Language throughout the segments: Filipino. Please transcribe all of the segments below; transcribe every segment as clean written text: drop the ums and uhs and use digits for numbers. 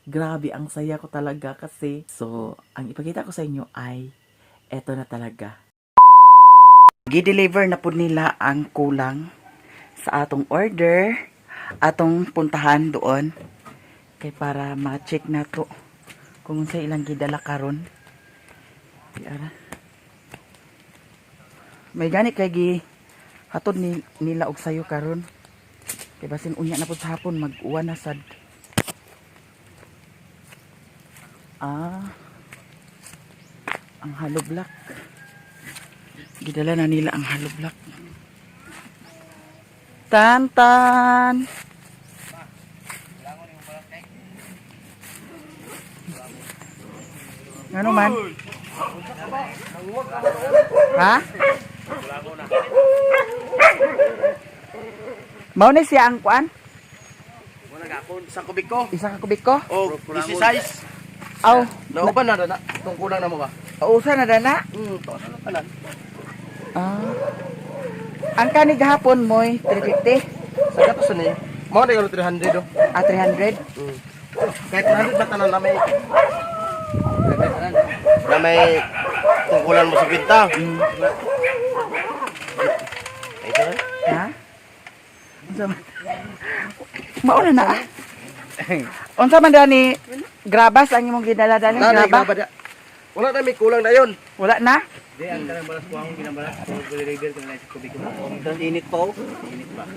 Grabe, ang saya ko talaga kasi. So, ang ipakita ko sa inyo ay eto na talaga. Gi-deliver na po nila ang kulang sa atong order. Atong puntahan doon. Kay para ma-check na to kung sa ilang gidala karon. Yara. May gani kay gi hatod nila og sayo karon. Kay basin unya na pud sa hapon mag-uwan na sad. Ang hollow block. Gidala na nila ang hollow block. Tan-tan. Ano man? Ha? Mao ni siya ang kuan? Wala gapon, isang kubik ko. Isa ka kubik ko? Oh, easy size. Aw, Nauban na na. Itong kulang na mo ba? usa na dana. To ano kanan. Ang kanig gahapon mo'y 350. Sa gatos ni. Mo na yung 300 do. 300. Kahit 100 ba tanan na may tungkulan mo sa pinta. Ito na. Ha? Mauna na. Unsa man dani grabas ang imong gidala dani graba? Wala na may kulang na yon. Wala na? Di ang kanang balas ko ang ginabalas ko deliver ko na sa kubik ko. Init po. Init ba?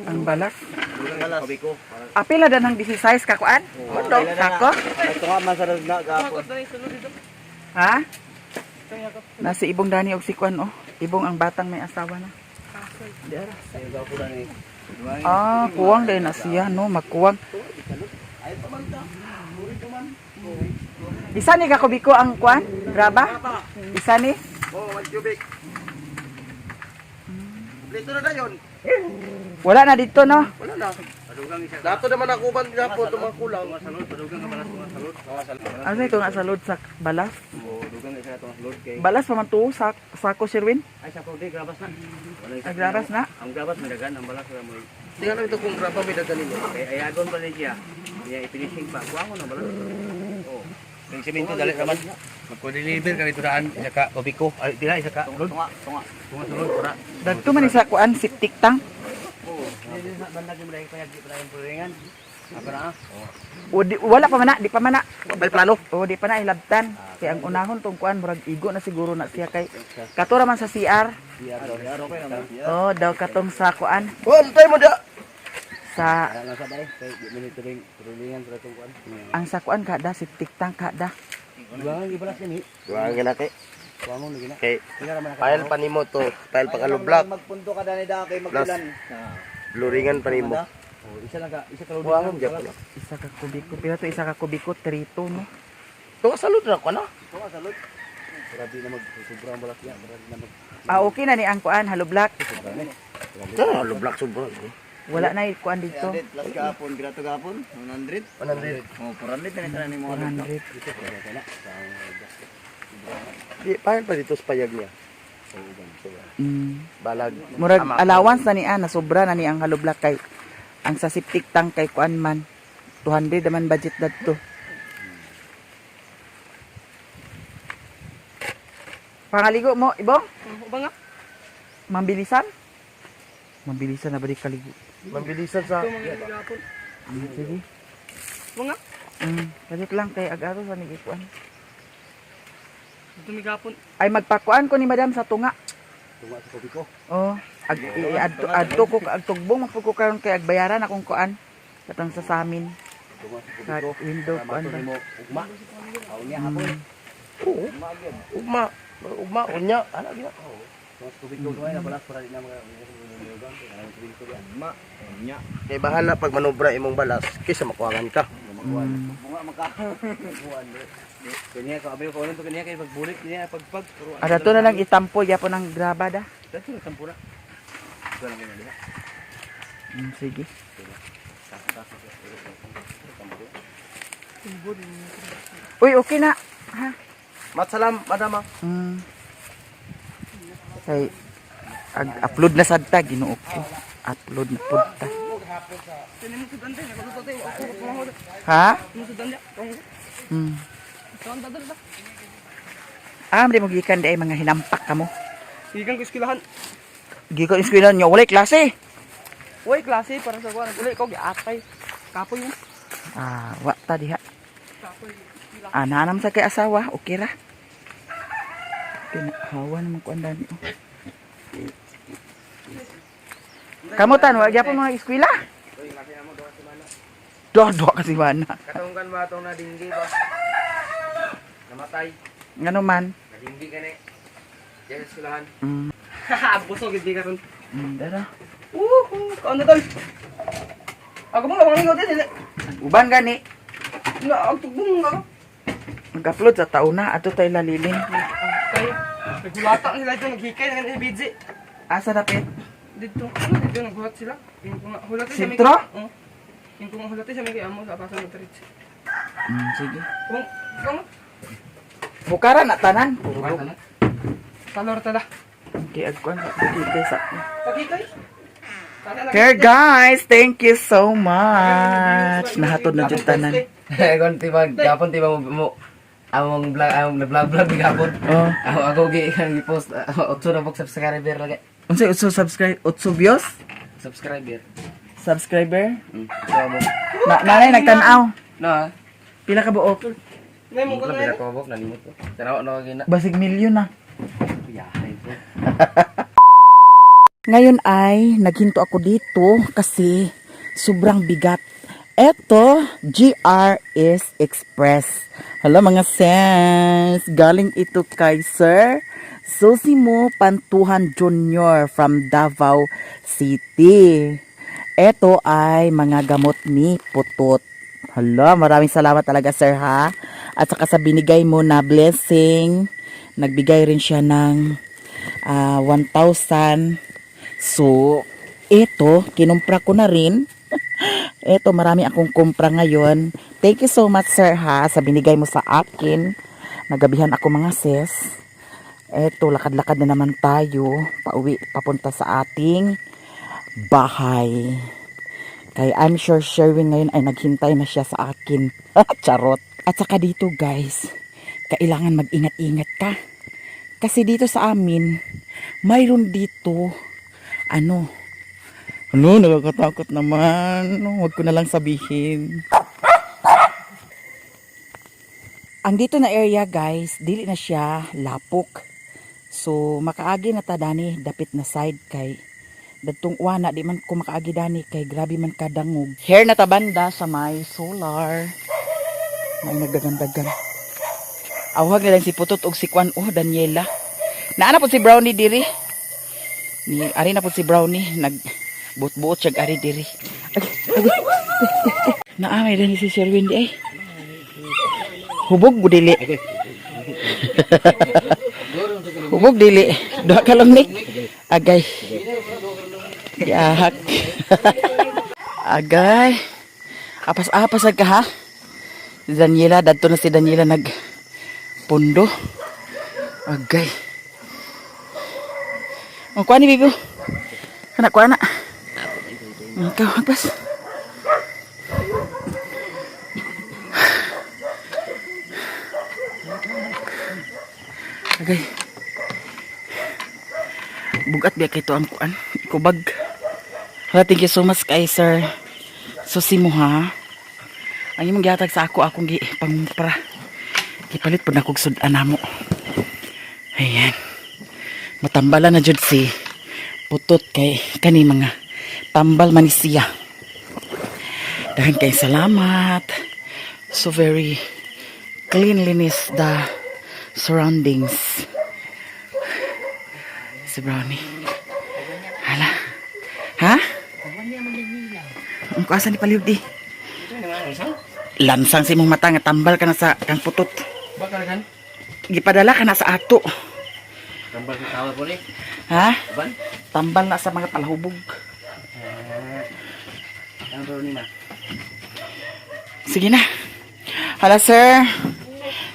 Ang balak. Balas kubik ko. Apila danang 16 ka kuan? Sako? Ito nga masarap na gapon. Ha? Nasi ibong dani og si kuan oh. Ibong ang batang may asawa na. Diara. Sayo gapo na ni. Kuwang din na siya no, magkuwang. Ay pamanta. Isa ni kakubiko ang kuan? Graba? Isa ni? Oh, 1 cubic. Dito na yun. Wala na dito no? Wala na. Dato naman ako ban gapo tumakulang. Salud, padugang ka balas mga salud. Ano ito nga sa load sa balas? Oh, dugang isa to salud kay. Balas pa man to sako Sherwin? Ay sa di grabas na. Ang grabas na? Ang grabas madagan ang balas ra mo. Tingnan lang ito kung graba may dagan nimo. Kay ayagon pa ni siya. Niya i-finishing pa. Kuha mo na balas. Oh. Yung semento dali naman. Magko-deliver ka dito daan isa ka kubiko. Ay dila isa ka. Tunga. Sulod para. Dagto man isa kuan septic tank. Oh, dili sa banda mo dai payag di pa yung puringan. Apa na? Wala pa man na, di pa man na. Bay plano. Di pa na hilabtan. Kaya ang unahon tong kuan murag igo na siguro na siya kay katura man sa CR. Daw katong sa kuan Oh, antay mo da. sa Ala sa dai kay di monitoring puringan sa tong kuan. ang sa kuan kada septic tank kada. Duwangan gibalas ni. Duwangan gina kay. Duwangan gina. Kay File file pa nimo to. File pang alo block. magpunto ka dani da kay magulan. Bluringan pa nimo. Oh, isa ka Duwangan gyud pala. Isa ka kubiko. Pila to isa ka kubiko 3 no. To salud na ko na. Tunga salud. Grabe na mag-sobra ang balas niya. Grabe na mag... Okay na ni ang kuan hollow block. Alo block sobra. Wala na kuan dito. 300 plus gapon, birato gapon, 100. 100. Oh, 400 na tanan nimo. 100. Di file pa dito sa payag niya. Balag. Murag allowance na ni na sobra na ni ang hollow block kay ang sa septic tank kay kuan man 200 naman budget dadto. Pangaligo mo, ibong? Ba nga? Mambilisan? Mambilisan na ba di kaligo? Mambilisan sa... Sige. Mga? Balik lang kay ag-aro sa nigikuan. Tumigapon. Ay magpakuan ko ni madam sa tunga. Tunga sa kopi ko. Oh, adto ko agtugbong magpud ko karon kay agbayaran akong kuan. Katong sa samin. Tunga sa kopi Sa ko. window kuan ba? Ugma. Unya hapon. Oo. Ugma. Ugma. Unya. Ano gina? Tunga sa kopi ko. Tunga na balas para di na mga... Ma, nya. Kay bahala pag manubra imong balas kaysa makuwangan ka. Bunga maka. Kanya ka abi ko to kanya kay pagbulit niya pagpag. Ada to na lang itampo gyapon ng graba da. Dito na tampura. Wala mo na. Sige. Uy, okay na. Ha? Matsalam, madama. Kay upload na sad ta Ginoo ko. Upload na pud ta. Tinan mo sudan din, naguluto tayo. Ako kumahulog. Ha? Ano sudan niya? Hmm. Saan dadal ba? Di mo gikan di ay mga hinampak ka mo. Ikan ko eskwelahan. Gikan eskwelahan nyo, wala klase. Uy, klase para sa kuwan. Uli ko giatay. Kapoy mo. Wa ta diha. Kapoy. Nanam sa kay asawa, okay ra. Hawa naman ko andan. Kamutan, wa gyapon mga eskwela. Uy, klase na mo doon si Mana. Do kasi mana. Katungkan ba itong nadinggi ba? Namatay. Ngano man? Nadinggi ka na. Diyan sa eskwelahan. Mm. Haha, busog hindi ka ron. Dara. Ano tol? Ako mo nga mga din. Uban gani. Na, ang tugbong nga. Mag-upload sa tauna ato tay lalilin. Kayo. Nagulata sila dito, naghikay na nga BJ. Asa dapit? Dito, dito naghulat sila. Yung kung hulatin sa Sentro? Oo. Yung kung hulatin sa may kay amo sa apasan ng tarit. Sige. Kung Bukara na tanan. talor tala. Okay, agkuan kay sa. Pagkikay. Here guys, thank you so much. Nahatod na jud tanan. Kon tibag gapon tiba mo among vlog gapon. Oh. Ako gi-post 8 na box subscriber lagi. Unsay utso views? Subscriber. Subscriber? Nanay nagtan-aw. Na. Pila ka buok? Nay mo ko na. Ko bok nalimot ko. Tanaw na gina. Basig milyon na. Yahay ko. Ngayon ay naghinto ako dito kasi sobrang bigat. Eto, GRS Express. Hala mga sis, galing ito kay Sir Sosimo Pantuhan Jr. from Davao City. Eto ay mga gamot ni Putot. Hala, maraming salamat talaga sir ha. At saka sa binigay mo na blessing, nagbigay rin siya ng 1,000. So, ito, kinumpra ko na rin. Ito, marami akong kumpra ngayon. Thank you so much, sir, ha, sa binigay mo sa akin. Nagabihan ako, mga sis. Ito, lakad-lakad na naman tayo. Pauwi, papunta sa ating bahay. Kaya I'm sure Sherwin ngayon ay naghintay na siya sa akin. Charot. At saka dito, guys, kailangan mag-ingat-ingat ka. Kasi dito sa amin, mayroon dito nakakatakot naman. Huwag ko na lang sabihin. Ang dito na area guys, dili na siya lapok. So, makaagi na ta dani, dapit na side kay dadtong uwana, di man ko makaagi dani kay grabe man kadangog. Here na ta banda sa may solar. May nagdagan-dagan. Awag na lang si Putot og si Kwan, Daniela. Naana po si Brownie diri. Ni ari na po si Brownie nagbuot-buot siya ari diri. Naamay din si Sherwin di ay. Hubog dili. Hubog dili. Duha ka lang ni. Agay. Yahak. Agay. Apas-apas ka ha. Si Daniela, dadto na si Daniela nagpundo. Agay. Oh, kuha ni Bibo. Kana kuha na. Ikaw, agpas. Agay. Bugat biya kay to ang kuan. Ikubag. Hala, thank you so much kay Sir Sosimo ha. Ang imong gihatag sa akong pangpara. Gipalit po na kog sudan namo. Ayan. Matambalan na jud si Putot kay kani mga tambal man siya. Dahil kay salamat. So very cleanliness the surroundings. Si Brownie. Hala. Ha? Ang kuasa ni Paliw di. Lansang si mong mata nga tambal ka na sa kang Putot. Bakal kan? Gipadala ka na sa ato. Tambal sa tawag po ni. Ha? Ban? Tambal na sa mga talahubog. Ang bro ni ma. Sige na. Hala sir.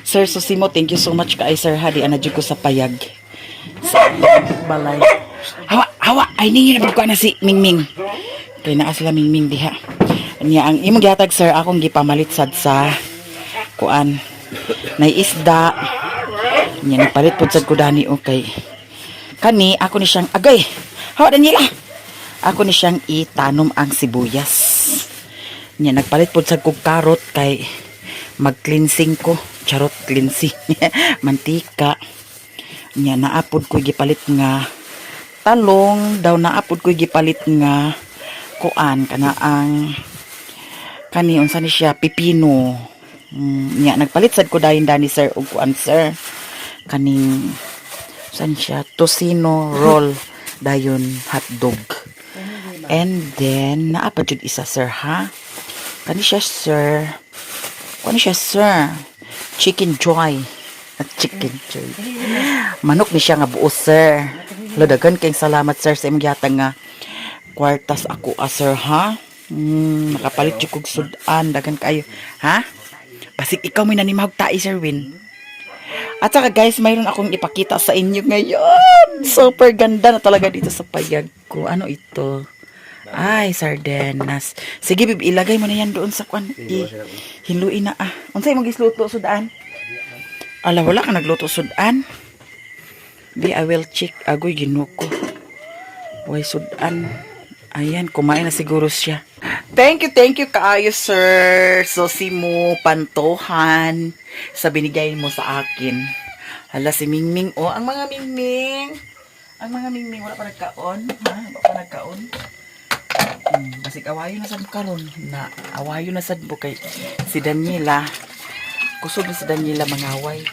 Sir Sosimo, thank you so much kay sir ha. Di anadyo ko sa payag. Sa balay. Hawa, hawa. Ay, ningin na na si Mingming. Kay naa sila mingming diha. Niya ang imong gihatag sir akong gipamalit sad sa kuan. Nay isda. Niya nagpalit pud sad ko dani okay. Kani ako ni siyang agay. Hawa Daniela. Ako ni siyang itanom ang sibuyas. Niya nagpalit pud sad kog karot kay mag-cleansing ko. Charot cleansing. Mantika. Niya naapod ko gipalit nga talong daw naapod ko gipalit nga kuan kana ang kani unsa ni siya pipino. Niya nagpalit sad ko dayon dani sir og kuan sir kaning san siya tocino roll dayon hotdog. And then naapa jud isa sir ha. Kani siya sir. Kani siya sir. Chicken joy. Chicken joy. Manok ni siya nga buo sir. Ladagan kayong salamat sir sa imong gihatag nga kwartas ako sir ha. Nakapalit yung kog sudan dagan kayo ha. Basig ikaw may nanimahog tae sir Win. At saka guys mayroon akong ipakita sa inyo ngayon. Super ganda na talaga dito sa payag ko. Ano ito? Ay sardenas. Sige bib ilagay mo na yan doon sa kwan. Hiluin na Unsay imong gisluto sudan? Ala wala ka nagluto sudan. Di, I will check. Agoy, ginuko. Uy, sudan. Ayan, kumain na siguro siya. Thank you kaayo, sir. So, si mo, pantohan sa binigay mo sa akin. Hala, si Mingming. Oh, ang mga Mingming. Ang mga Mingming, wala pa nagkaon. Ha? Wala pa nagkaon. Basig, awayo na sad mo karon. Na, awayo na sad mo kay si Daniela. Kusog ni si Daniela mangaway.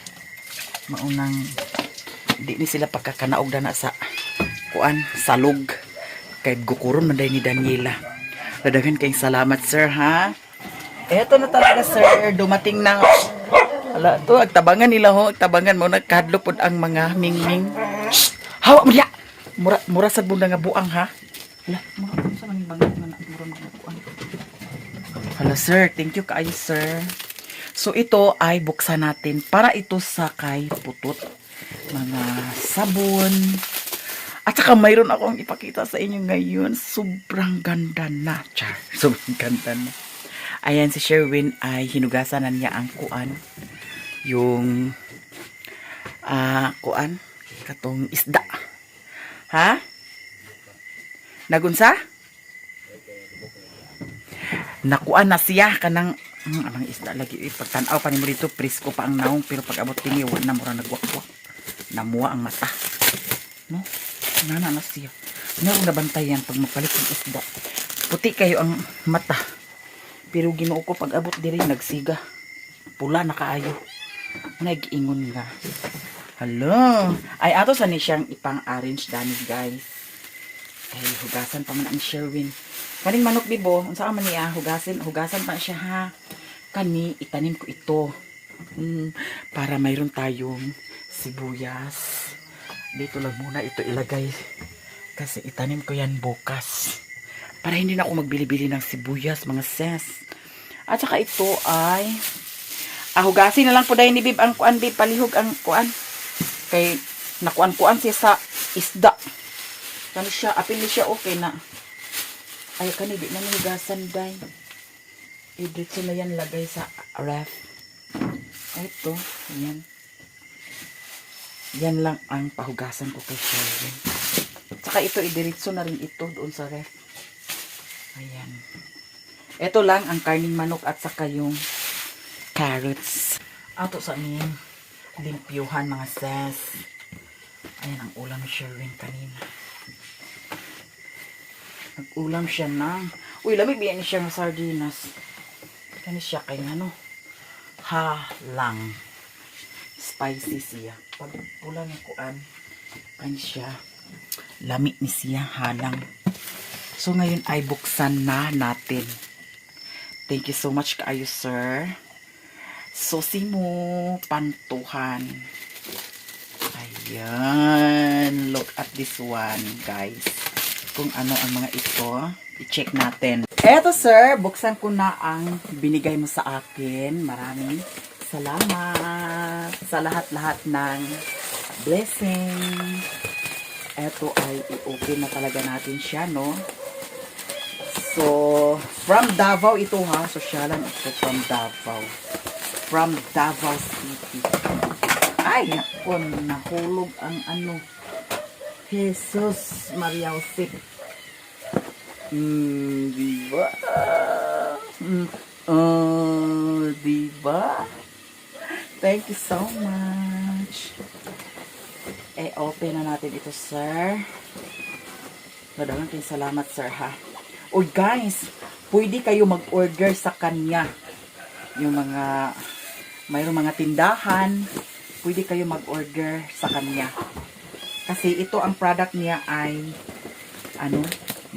Maunang di ni sila pagkakanaog na sa kuan salog kay gukuron man ni Daniela. Dadagan kayong salamat sir ha. Eto na talaga sir, dumating na. Ala to agtabangan nila ho, agtabangan mo nagkadlo pod ang mga Mingming. Hawa mo diya. Mura sad mo nga buang ha. Ala, mura sa maning bangat nga mura mga buang. Hala sir, thank you kaayo sir. So ito ay buksan natin para ito sa kay putot. Mga sabon. At saka mayroon akong ipakita sa inyo ngayon. Sobrang ganda na. Char. Sobrang ganda na. Ayan si Sherwin ay hinugasan na niya ang kuan. Yung kuan. Katong isda. Ha? Nagunsa? Nakuan na siya kanang anang isda lagi pagtanaw pa nimo dito presko pa ang naong pero pag abot kini wala na mura nagwakwak. Namuwa ang mata. No? Nana na siya. Ngayon nabantayan pag mapalit ng isda. Puti kayo ang mata. Pero Ginoo ko pag abot diri nagsiga. Pula na kaayo. Nag-ingon nga. Hello. Ay ato sa ni siyang ipang-arrange dani guys. Ay hugasan pa man ang Sherwin. Kaning manok bibo, unsa man niya hugasan pa siya ha. Kani itanim ko ito. Para mayroon tayong sibuyas. Dito lang muna ito ilagay. Kasi itanim ko yan bukas. Para hindi na ako magbili-bili ng sibuyas, mga ses. At saka ito ay hugasin na lang po dahil ni Bib ang kuan, Bib. Palihog ang kuan. Kay nakuan-kuan siya sa isda. Kani siya, apil ni siya okay na. Ay, kani di na nahugasan dahil. Dito na yan lagay sa ref. Ito, yan. Yan lang ang pahugasan ko kay Sherwin. Saka ito, idiritso na rin ito doon sa ref. Ayan. Ito lang ang karning manok at saka yung carrots. Ato sa amin, limpyuhan mga ses. Ayan ang ulam ni Sherwin kanina. Nag-ulam siya ng... Uy, lamig biyan niya siya ng sardinas. Kani siya kay ano? Halang. Spicy siya. Pag ulam ng kuan, kani siya. Lamig ni siya, halang. So, ngayon ay buksan na natin. Thank you so much kaayo, sir. Susi mo, pantuhan. Ayan. Look at this one, guys. Kung ano ang mga ito, i-check natin. Eto, sir. Buksan ko na ang binigay mo sa akin. Maraming salamat sa lahat-lahat ng blessing. Eto ay i-open na talaga natin siya, no? So, from Davao ito ha. Sosyalan ito from Davao. From Davao City. Ay, naku, nahulog ang ano. Jesus Maria Jose. Diba? Diba? Thank you so much. Open na natin ito, sir. Madalang kayong salamat, sir, ha. O guys, pwede kayo mag-order sa kanya. Yung mga, mayroong mga tindahan, pwede kayo mag-order sa kanya. Kasi ito, ang product niya ay,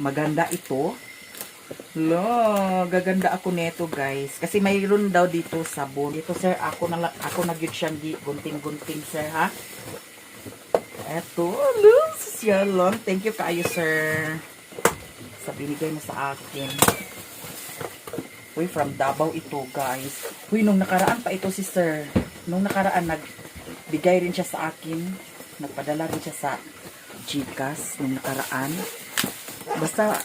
maganda ito. Gaganda ako neto, guys. Kasi mayroon daw dito sabon. Ito, sir, ako nagyud siyang gunting-gunting, sir, ha. Eto, sosyalan. Thank you kayo, sir. Sa binigay mo sa akin. Uy, from Davao ito, guys. Uy, nung nakaraan pa ito si sir. Nung nakaraan, nagbigay rin siya sa akin. Nagpadala rin siya sa GCash nung nakaraan. Basta,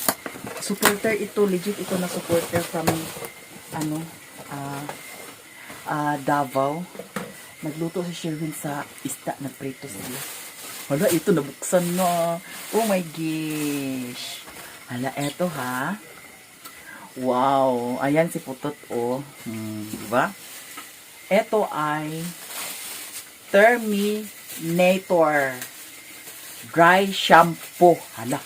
supporter ito. Legit ito na supporter from, Davao. Nagluto si Sherwin sa isda. Nagprito sila. Hala, ito nabuksan na. Oh my gosh. Hala, eto ha. Wow. Ayan si Putot, oh. Diba? Ito ay Terminator Dry Shampoo. Hala.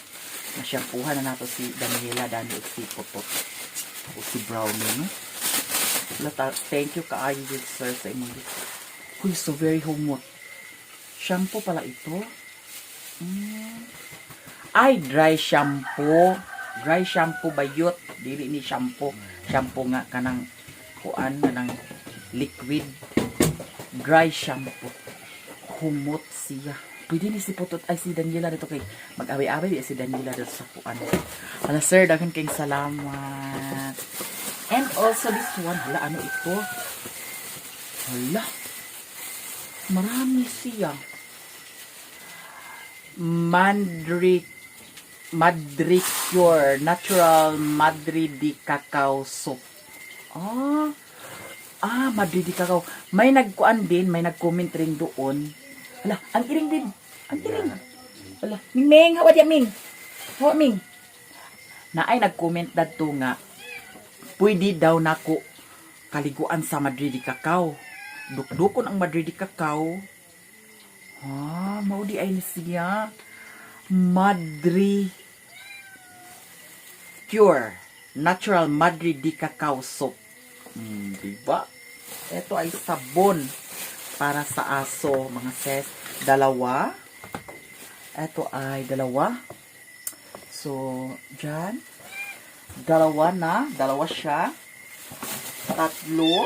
Nashampoohan na nato si Daniela, Dani, si Putot. O si Brownie, no? Hala, thank you kaayo, sir, sa imong. Uy, so very humot. Shampoo pala ito. Ay, dry shampoo. Dry shampoo bayot. Dili ni shampoo. Shampoo nga kanang kuan ng liquid. Dry shampoo. Humot siya. Pwede ni si Putot ay si Daniela dito kay mag-away-away si Daniela dito sa kuan. Hala sir, daghang kayong salamat. And also this one, hala ano ito? Hala. Marami siya. Madricure Natural Madri di Cacao Soup. Madri di Cacao. May nagkuan din, may nag-comment rin doon. Hala, ang iring din. Ang iring. Hala, Ming, hawa diya, Ming. Hawa, Ming. Na ay nag-comment dadto nga, pwede daw nako kaliguan sa Madri di Cacao. Dukdukon ang Madri di Cacao. Maudi ay siya. Madri Cure Natural Madri di Cacao Soap. Diba? Ito ay sabon para sa aso, mga sis. Dalawa. Ito ay dalawa. So, dyan. Dalawa siya. Tatlo.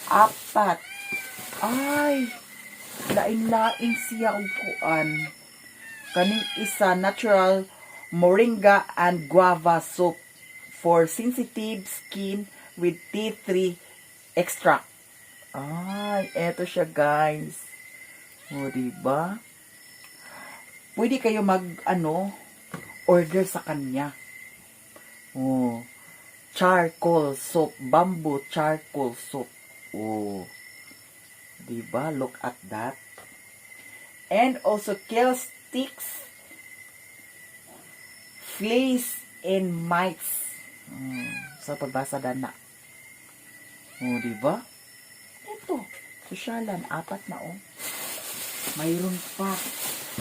Apat. Ay! Lain-lain siya og kuan. Kaning isa natural moringa and guava soap for sensitive skin with tea tree extract. Ay, eto siya guys. O, diba? Pwede kayo order sa kanya. O, charcoal soap, bamboo charcoal soap. O, diba? Look at that. And also kale sticks, fleas and mites. Sa pagbasa dana. Diba? Ito. Sosyalan. 4 na Mayroon pa.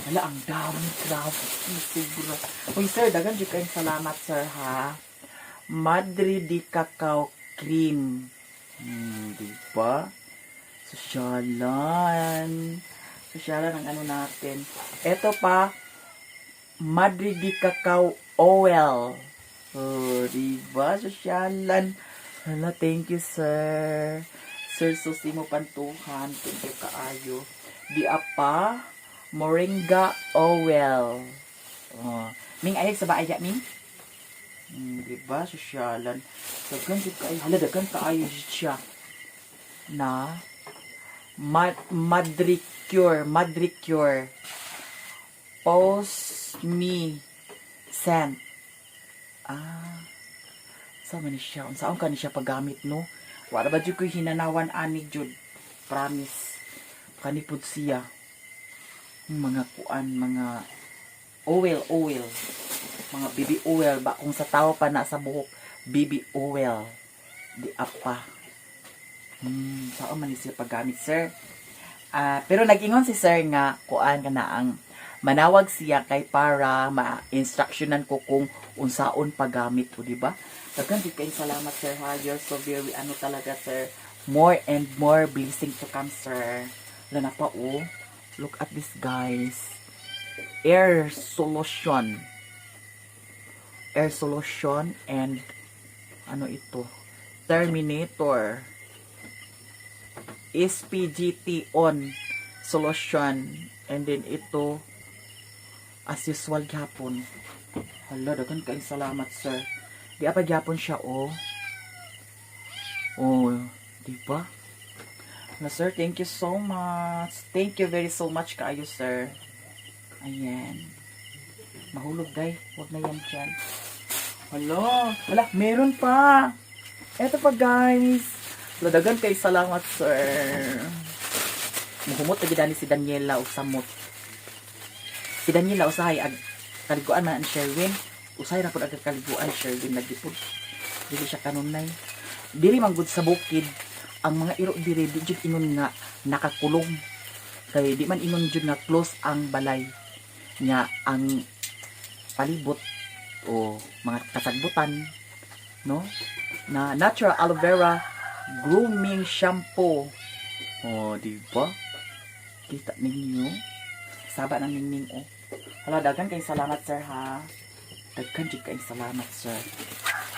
Wala, ang dami. Grabe. Sobra. Uy, sir, dagan dyan kayong salamat, sir, ha? Madri di Cacao Cream. Diba? Sosyalan. Sosyalan ang natin. Ito pa, Madri di Cacao Oil. Diba? Sosyalan. Hala, thank you, sir. Sir, susi mo pantuhan. Thank you, kaayo. Di apa, Moringa Oil. Ming, ayag sa baaya, Ming? Diba? Sosyalan. Dagan kaayo. Hala, dagan kaayo siya. Na Madricure Pose Me Scent. Sa man ni siya, unsaon ka ni siya paggamit no? Wala ba jud ko'y hinanawan ani jud. Promise. Kanipod siya. Mga kuan, mga oil. Mga baby oil ba kung sa tao pa na sa buhok, baby oil. Di apa. Saan man ni siya paggamit, sir? Pero nag-ingon si sir nga kuan ka na ang manawag siya kay para ma-instructionan ko kung unsaon paggamit ko, di ba? Dagan di kay salamat, sir, ha? You're so very talaga, sir. More and more blessing to come, sir. Wala na pa, oh. Look at this, guys. Air solution and ano ito? Terminator. SPGT on solution, and then ito as usual gyapon. Hala, dagan kay salamat, sir. Di apa gyapon siya, oh. Oh, di ba? Na, sir, thank you so much. Thank you very so much kaayo, sir. Ayan. Mahulog, day. Huwag na yan dyan. Wala, meron pa. Eto pa, guys. Ladagan kay salamat, sir. Muhumot na gidani si Daniela o samot. Si Daniela usahay ag kaliguan man ang Sherwin. Usahay na po ag kaliguan Sherwin nagipod. Dili siya kanunay. Dili man gud sa bukid. Ang mga iro diri di jud ingon nga nakakulong. Kay di man ingon jud nga close ang balay. Nya ang palibot o mga kasagbutan, no? Na natural aloe vera grooming shampoo. Oh, di ba? Kita ninyo? Saba ng ningning, oh. Hala, dagan kayong salamat, sir, ha? Dagan kayong salamat, sir.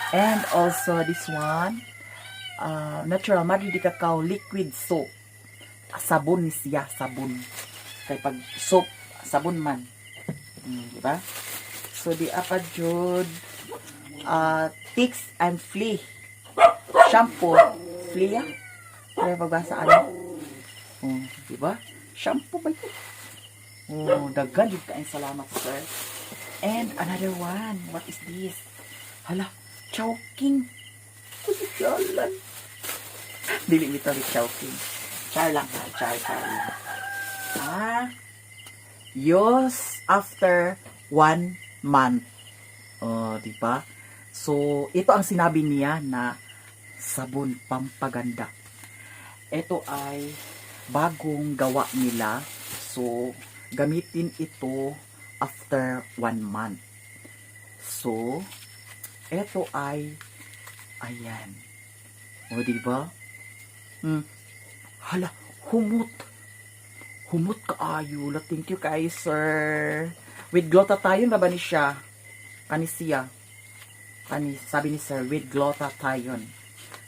And also, this one, natural Madrid de Cacao liquid soap. Sabon ni siya, sabon. Kay pag soap, sabon man. Di ba? So, di apa jud, Ticks and Flea shampoo. Flea? Kaya pagbasa ano? Oh, di ba? Shampoo ba ito? Oh, dagan din kain salamat, sir. And another one. What is this? Hala, Chowking. Jalan. Dili ito rin Chowking. Char lang. Char lang. Use after 1 month. Oh, di ba? So, ito ang sinabi niya na sabon pampaganda. Ito ay bagong gawa nila. So, gamitin ito after 1 month. So, ito ay ayan. O, diba? Hala, humot. Humot kaayo. Thank you kay sir. With glutathione na ba ni siya? Kani siya? Sabi ni sir, with glutathione.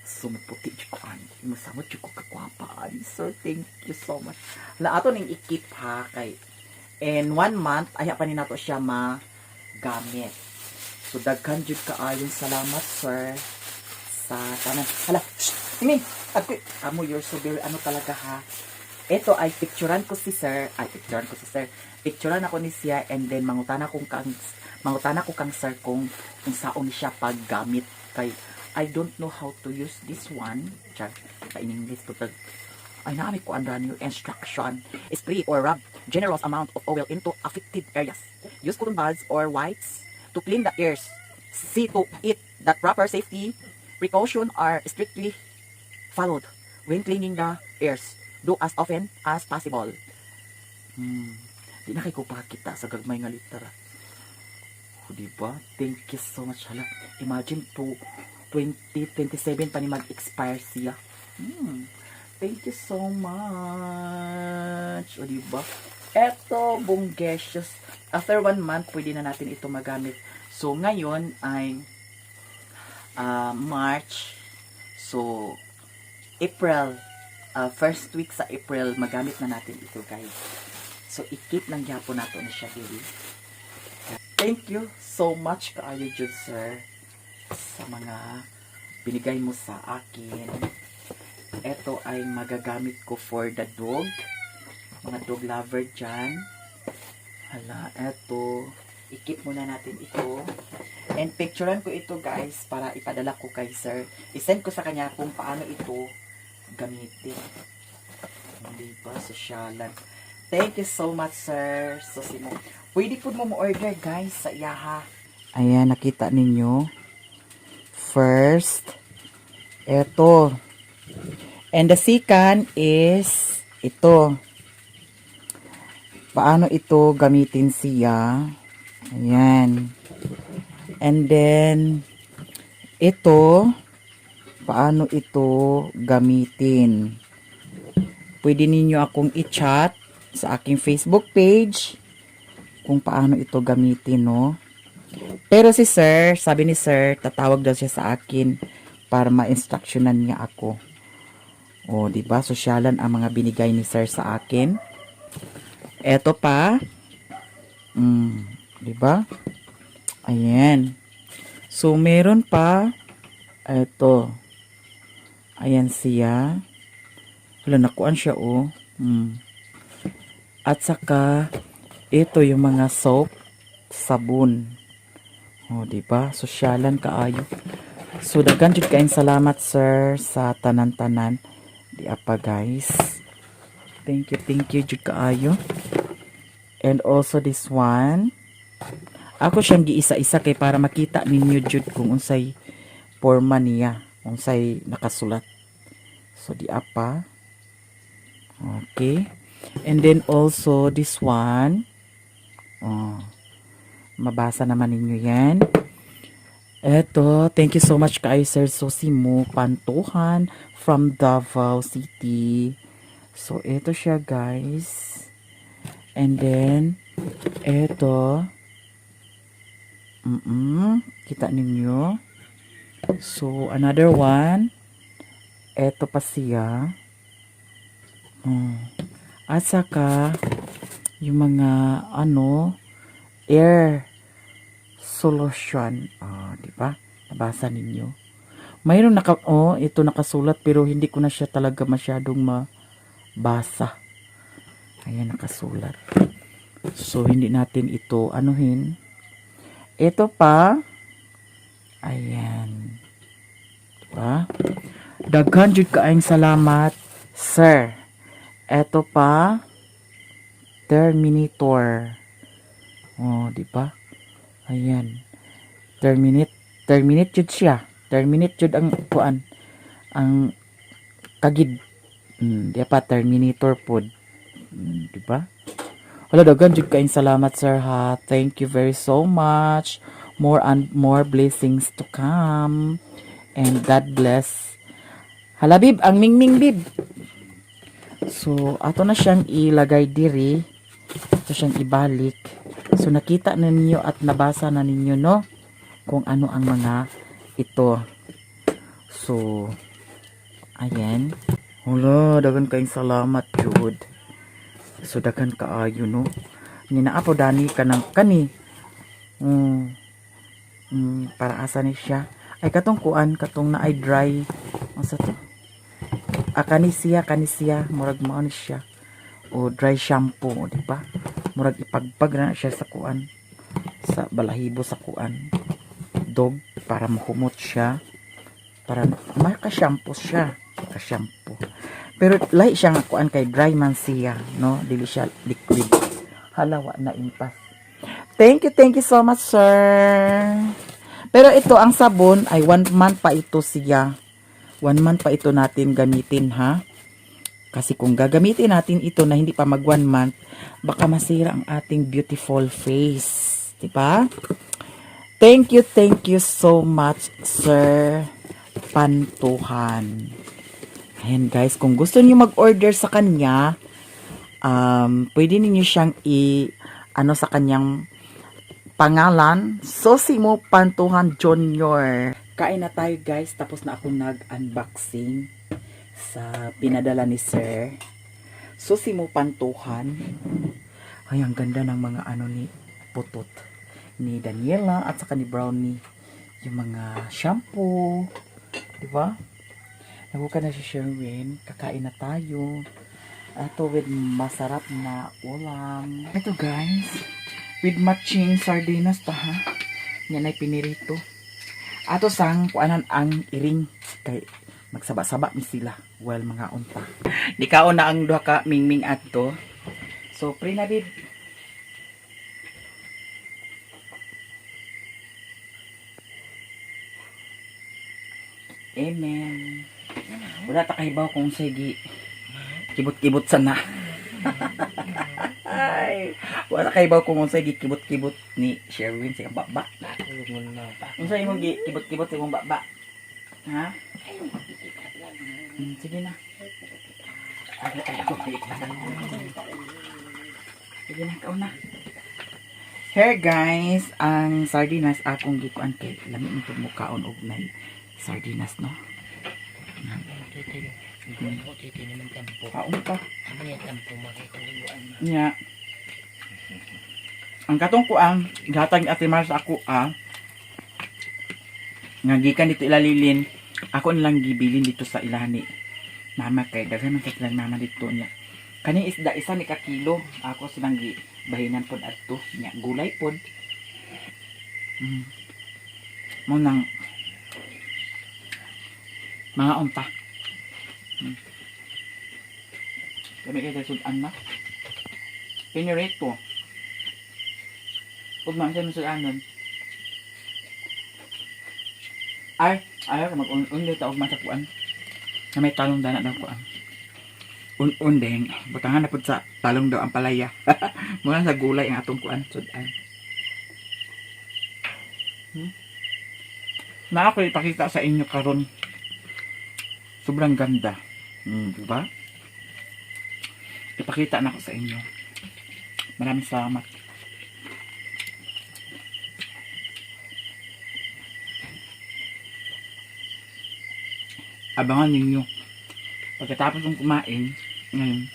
Sumuputi ko ani. Masamot ko kakwapa ani. Sir, thank you so much. Hala, ato ning ikip ha kay. In 1 month, ay pa ni nato siya magamit. So, daghan jud kaayon salamat, sir. Sa tanan. Hala, ini. Amo, you're so very talaga ha. Ito ay picturean ko si sir. Picturean ako ni siya and then mangutana ko kang sir kung saon siya paggamit kay I don't know how to use this one. Char, in English to ay naami ko andan yung instruction. Spray or rub generous amount of oil into affected areas. Use cotton buds or wipes to clean the ears. See to it that proper safety precautions are strictly followed when cleaning the ears. Do as often as possible. Di na kayo pakita sa gagmay nga litera. O, diba? Thank you so much. Hala, imagine to 2027 pa ni mag-expire siya. Thank you so much. O, diba? Eto, Bongesius. After 1 month, pwede na natin ito magamit. So, ngayon ay March. So, April. First week sa April, magamit na natin ito, guys. So, i-keep lang gyapon nato na siya, really. Thank you so much kaayo jud, sir, sa mga binigay mo sa akin. Ito ay magagamit ko for the dog. Mga dog lover dyan. Hala, eto. I-keep muna natin ito. And picturean ko ito guys para ipadala ko kay sir. I-send ko sa kanya kung paano ito gamitin. Hindi ba? Sosyalan. Thank you so much sir. Sosimo. Pwede po mo order guys sa iyaha. Ayan, nakita ninyo. First, ito. And the second is ito. Paano ito gamitin siya? Ayan. And then, ito, paano ito gamitin? Pwede ninyo akong i-chat sa aking Facebook page kung paano ito gamitin, no? Pero si sir, sabi ni sir, tatawag daw siya sa akin para ma-instructionan niya ako. O, diba? Sosyalan ang mga binigay ni sir sa akin. Eto pa. Diba? Ayan. So, meron pa. Eto. Ayan siya. Wala, nakuan siya, oh. At saka, ito yung mga soap, sabon. O, diba? Sosyalan kaayo. So, daghan jud kaayong salamat, sir, sa tanan-tanan. Di apa, guys. Thank you, jud kaayo. And also this one. Ako siyang giisa-isa kay para makita ninyo jud kung unsay forma niya, unsay nakasulat. So di apa. Okay. And then also this one. Oh. Mabasa naman ninyo 'yan. Eto, thank you so much kay Sir Sosimo Pantuhan from Davao City. So ito siya, guys. And then eto, kita ninyo. So, another one. Eto pa siya. At saka, yung mga, air solution. Diba? Nabasa ninyo. Mayroon ito nakasulat pero hindi ko na siya talaga masyadong mabasa. Ayan, nakasulat. So, hindi natin ito anuhin. Ito pa. Ayan. Diba? Daghan jud kaayong salamat, sir. Ito pa. Terminator. Oh, diba? Ayan. Terminate jud siya. Terminate jud ang kuan. Ang kagid. Di pa Terminator pod. Diba? Wala, daghan jud kaayong salamat, sir, ha. Thank you very so much. More and more blessings to come. And God bless. Hala, bib, ang mingming, bib. So, ato na siyang ilagay diri. Ato siyang ibalik. So, nakita na ninyo at nabasa na ninyo, no? Kung ano ang mga ito. So, ayan. Hala, daghan kaayong salamat, Jude. So, daghan kaayo, no? Ninaapo dani ka ng kani. Para asa ni siya. Ay, katong kuan, katong na ay dry. Ang sa to? Kanisiya. Murag mo ni siya. O, dry shampoo, di ba? Murag ipagpag na siya sa kuan. Sa balahibo sa kuan. Dog, para mahumot siya. Para maka-shampoo siya. Ka-shampoo. Pero lahi siya nga kuan kay dry man siya, no? Dili siya liquid. Halawa na impas. Thank you so much, sir. Pero ito ang sabon ay 1 month pa ito siya. 1 month pa ito natin gamitin, ha? Kasi kung gagamitin natin ito na hindi pa mag 1 month, baka masira ang ating beautiful face, di ba? Thank you so much, sir Pantuhan. Ayan, guys, kung gusto niyo mag-order sa kanya, pwede niyo siyang sa kanyang pangalan, Sosimo Pantuhan Jr. Kain na tayo, guys, tapos na akong nag-unboxing sa pinadala ni Sir Sosimo Pantuhan. Ay, ang ganda ng mga ni putot ni Daniela at saka ni Brownie. Yung mga shampoo, di ba? Naguka na si Sherwin. Kakain na tayo. Ito with masarap na ulam. Ito, guys. With matching sardinas pa, ha? Yan ay pinirito. Ato sang kuanan ang iring. Kay magsaba-saba mi sila. Well, mga unta. Nikaon na ang duha ka mingming adto. So, pre na bib. Amen. Wala ta kahibaw kung sige. Kibot-kibot sana. Ay, wala kahibaw kung sige kibot-kibot ni Sherwin sa baba. Unsa imong kibot-kibot sa imong baba? Ha? Sige na. Sige na, ikaw na. Here guys, ang sardinas akong gikuan kay lami nito mukhaon og nay sardinas no. Kaon pa. Nya. Ang katong kuang gatag ni Ate Mar sa ako nga gikan dito ilalilin. Ako nilang gibilin dito sa ilani. Mama kay daghan man sa silang mama dito niya. Kani isda isa ni ka kilo. Ako silang gibahinan pod adto nya gulay pod. Mo nang mga unta. Kami kayo sudan na. Pinirito. Huwag man siya masudanon. Ay, ayaw ka mag-un-un dito. Huwag masakuan. Na may talong dana daw kuan. Un-un deng. Butangan na po sa talong daw ang palaya. Muna sa gulay ang atong kuan. Sudan. Na ako ipakita sa inyo karon. Sobrang ganda. Diba? Ipakita na ko sa inyo. Maraming salamat. Abangan ninyo. Pagkatapos kong kumain, ngayon,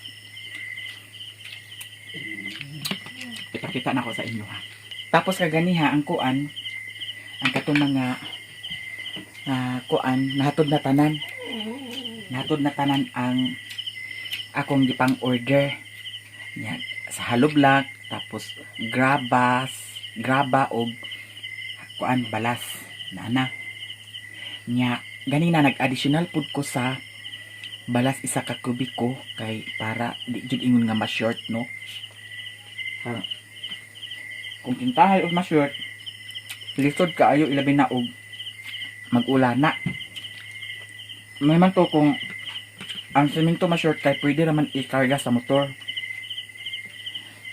ipakita na ko sa inyo ha. Tapos kaganiha, ang kuan, ang katong mga kuan, nahatod na tanan. Nahatod na tanan ang akong gipang order. Yan, sa haloblak, tapos graba o kuan balas. Nana. Nya, ganina nag-additional food ko sa balas isa ka kubiko kay para di jud ingon nga ma-short no. Kung kintahay og ma-short, lisod kaayo ilabi na og mag-ulana. May man to kung ang semento ma-short kay pwede naman i-karga sa motor.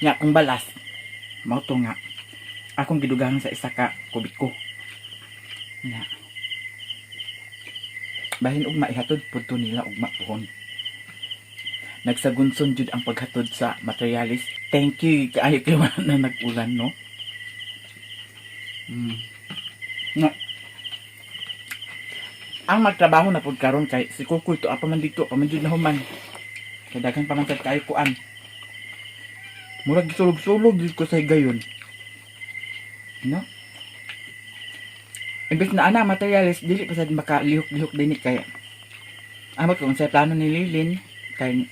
Nya kung balas, mao to nga akong gidugang sa isa ka kubiko. Nya bahin ug maihatod pud to nila ug mapuhon. Nagsagunson jud ang paghatod sa materialis. Thank you kaayo kay wala na nag-ulan no. Nga. Ang magtrabaho na pud karon kay si Kukoy to apa man dito pa man jud na human. Kay daghan pa man sad kaayo kuan. Murag sulog-sulog jud ko sa higayon. No? Imbes na ana materialis dili pa sad makalihok-lihok dinhi kay amot kung sa plano ni Lilin kay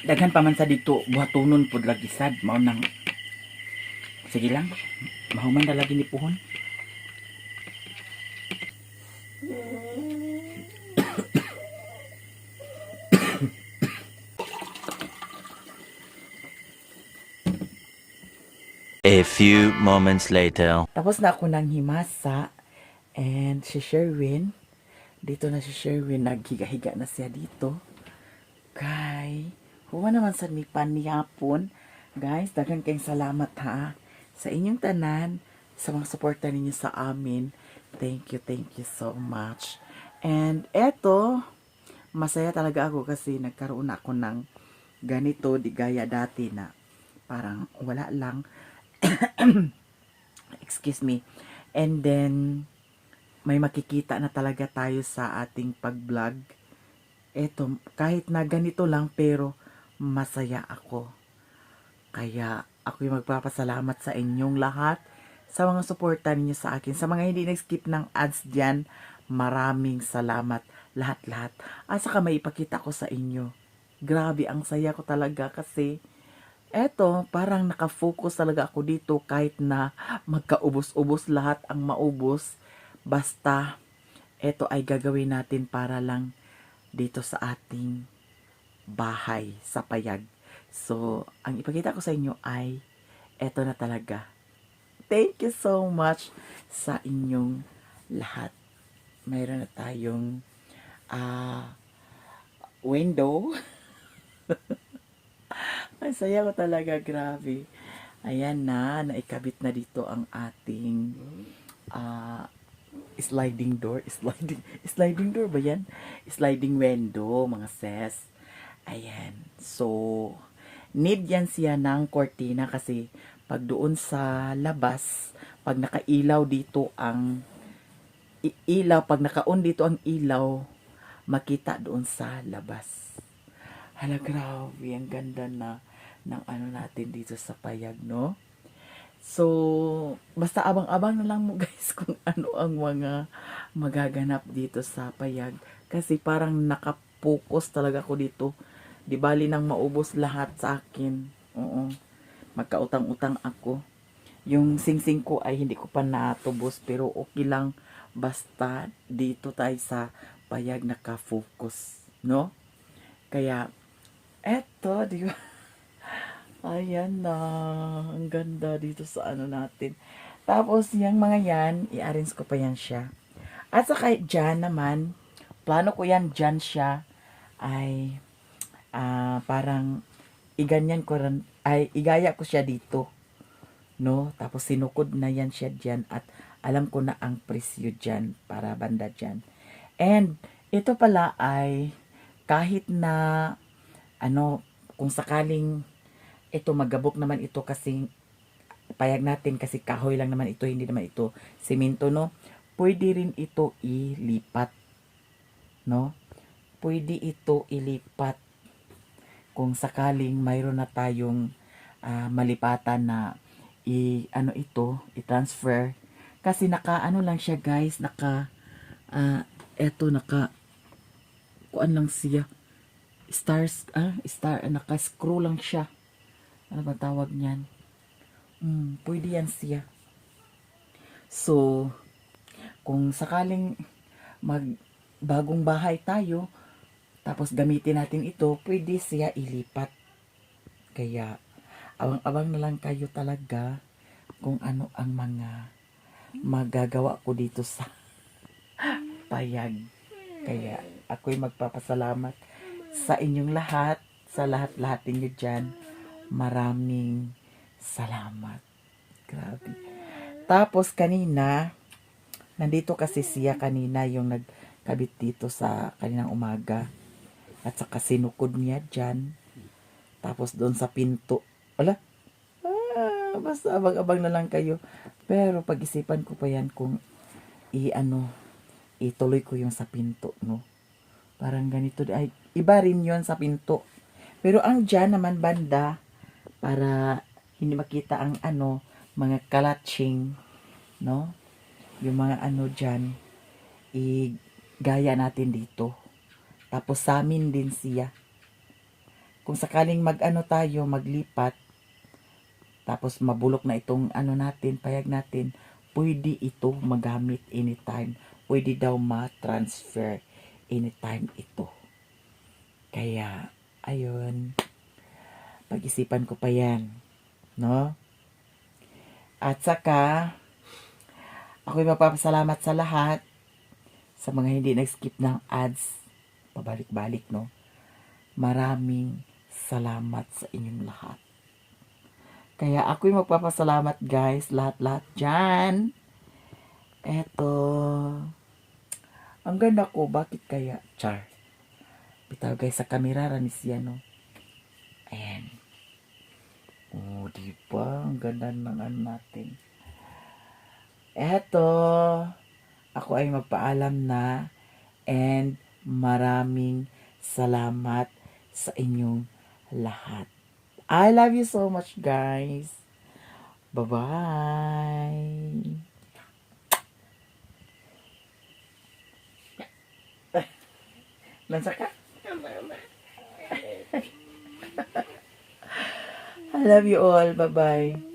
daghan pa man sa dito buhatonon pud lagi sad mao nang sige lang mahuman na lagi ni puhon. A few moments later. Tapos na ako ng himasa and si Sherwin, dito na si Sherwin, naghiga-higa na siya dito. Kay, huwa naman sa nipan ni hapon. Guys, daghang kayong salamat ha sa inyong tanan, sa mga suporta ninyo sa amin. Thank you so much. And eto, masaya talaga ako kasi nagkaroon ako ng ganito, di gaya dati na parang wala lang. Excuse me. And then may makikita na talaga tayo sa ating pag-vlog. Eto, kahit na ganito lang pero masaya ako. Kaya ako yung magpapasalamat sa inyong lahat sa mga suporta ninyo sa akin. Sa mga hindi nag-skip ng ads dyan, maraming salamat lahat-lahat. At saka may ipakita ko sa inyo. Grabe, ang saya ko talaga kasi eto, parang nakafocus talaga ako dito kahit na magkaubos-ubos lahat ang maubos. Basta, eto ay gagawin natin para lang dito sa ating bahay sa payag. So, ang ipakita ko sa inyo ay eto na talaga. Thank you so much sa inyong lahat. Mayroon na tayong window. Ang saya ko talaga, grabe. Ayan na, naikabit na dito ang ating sliding door. Sliding door ba yan? Sliding window, mga ses. Ayan. So, need yan siya ng cortina kasi pag doon sa labas, pag nakailaw dito ang ilaw, pag naka-on dito ang ilaw, makita doon sa labas. Hala, grabe, ang ganda na ng ano natin dito sa payag, no? So, basta abang-abang na lang mo guys kung ano ang mga magaganap dito sa payag. Kasi parang nakapokus talaga ako dito. Di bali nang maubos lahat sa akin. Oo. Magkautang-utang ako. Yung sing-sing ko ay hindi ko pa natubos pero okay lang basta dito tayo sa payag nakafocus, no? Kaya eto, di ba? Ayan na. Ang ganda dito sa ano natin. Tapos, yung mga yan, i-arrange ko pa yan siya. At saka dyan naman, plano ko yan dyan siya ay parang iganyan ko rin, ay igaya ko siya dito. No? Tapos sinukod na yan siya dyan at alam ko na ang presyo dyan para banda dyan. And ito pala ay kahit na ano, kung sakaling ito magabok naman ito kasi payag natin kasi kahoy lang naman ito, hindi naman ito simento, no? Pwede rin ito ilipat, no? Pwede ito ilipat kung sakaling mayroon na tayong malipatan na ano ito, i-transfer. Kasi naka ano lang siya guys, naka eto naka kuan lang siya. Naka-screw lang siya. Ano ba tawag niyan? Pwede yan siya. So, kung sakaling bagong bahay tayo, tapos gamitin natin ito, pwede siya ilipat. Kaya, abang-abang na lang kayo talaga kung ano ang mga magagawa ko dito sa payag. Kaya, ako'y magpapasalamat sa inyong lahat, sa lahat-lahat ninyo dyan. Maraming salamat. Grabe. Tapos kanina, nandito kasi siya kanina yung nagkabit dito sa kaninang umaga. At saka sinukod niya dyan. Tapos doon sa pinto. Wala. Basta abang-abang na lang kayo. Pero pag-isipan ko pa yan kung ituloy ko yung sa pinto, no? Parang ganito. Ay, iba rin yun sa pinto. Pero ang dyan naman banda, para hindi makita ang mga kalatsing, no? Yung mga dyan, igaya natin dito. Tapos sa amin din siya. Kung sakaling tayo, maglipat, tapos mabulok na itong natin, payag natin, pwede ito magamit anytime. Pwede daw ma-transfer anytime ito. Kaya, ayun, pag-isipan ko pa yan, no? At saka, ako'y mapapasalamat sa lahat, sa mga hindi nag-skip ng ads, pabalik-balik, no? Maraming salamat sa inyong lahat. Kaya ako'y magpapasalamat guys, lahat-lahat dyan. Eto, ang ganda ko, bakit kaya? Char. Bitaw guys, sa kamera ranis yan, no? Ayan. Oh, diba? Ang ganda ng natin. Eto, ako ay magpaalam na and maraming salamat sa inyong lahat. I love you so much, guys. Bye-bye. Lansa ka? love you all. Bye-bye.